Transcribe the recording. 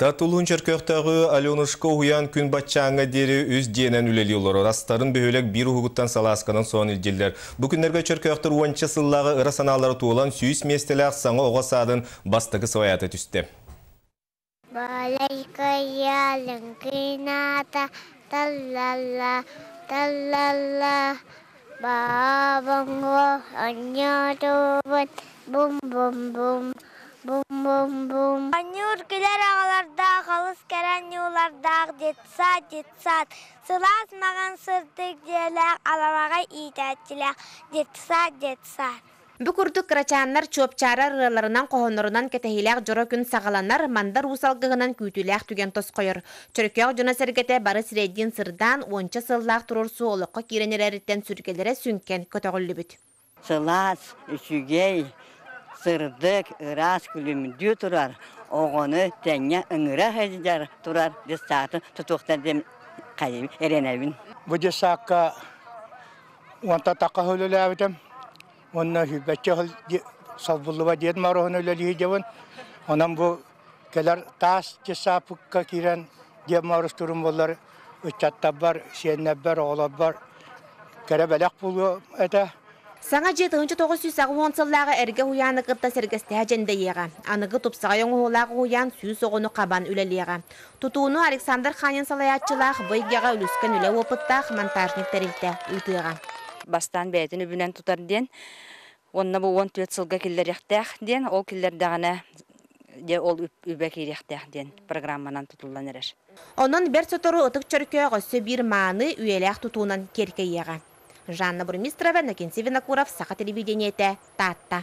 Татулун черкөктөгү Аленушка уян күн батчаңга дери үз денен үлели олар. Растарын бөөлек бир угуттан саласканын сон илдилер. Бу күннерге черкөктөр уанча сыллагы ыра саналары туулан сүйүс местелер саңа ого садын бастыгы сываяты түстө. Балайка ялын кыйната таллалла таллалла бабанго аньятубын бум-бум-бум. Бум-бум-бум. Анюр килер ağalarda, қалыс кәрән юларда, детсат. Сылас маған сыртык делек, аламаға ийтәтчілек, детсат. Бүкүрдүк крачаннар чөпчара рыларынан қоғонорунан кетехилек жора күн сағаланар мандар усалгығынан күйтүлек түген тоскойыр. Чөркег жона сергете бары сиредин сырдан онча сыллақ турурсу олыққа киренереріттен сүргелері сүнкен көтөғілі бүт. Сылас, үшігей, сырдык, ырас күлімді тұрар, оғыны тәңе үңіра хәзідар тұрар, дестаты тұтуқтар дем қайым, әренәбін. Бұл дестаққа онта таққа хөлілі әбітім, онына хүлбәтчі салбылыва дед марығын өлілі едевін, онан бұл келер тас дестапыққа керен дем марыз тұрым болар, үтчаттар бар, сеннәп бар, оғылар бар, кәрі бәләқ бұлы әді. Саңа 7-9 сыллағы әрге хуяны қытта сергесті әженде еға. Анығы тұпсыға yoңы олағы хуян сүйіс оғыны қабан үлелеға. Тұтуыны Александр Ханин салаятчылақ бұйгеға үліскен үлі опыттақ монтажник тәрілті ұйтыға. Бастан бәйтін үбінен тұтар ден, онына бұл 14 сылға келдер ектәқ ден, ол келдердағына ол үбәк еректәқ ден программанан тұтылдан әреш. Onun бір сотору ұтық чөрке ғөсі бір маны үйеләқ тұтуынан керке еға. Жанна Бурмистрова, Накинси Винокуров, Саха телевидениете, Татта.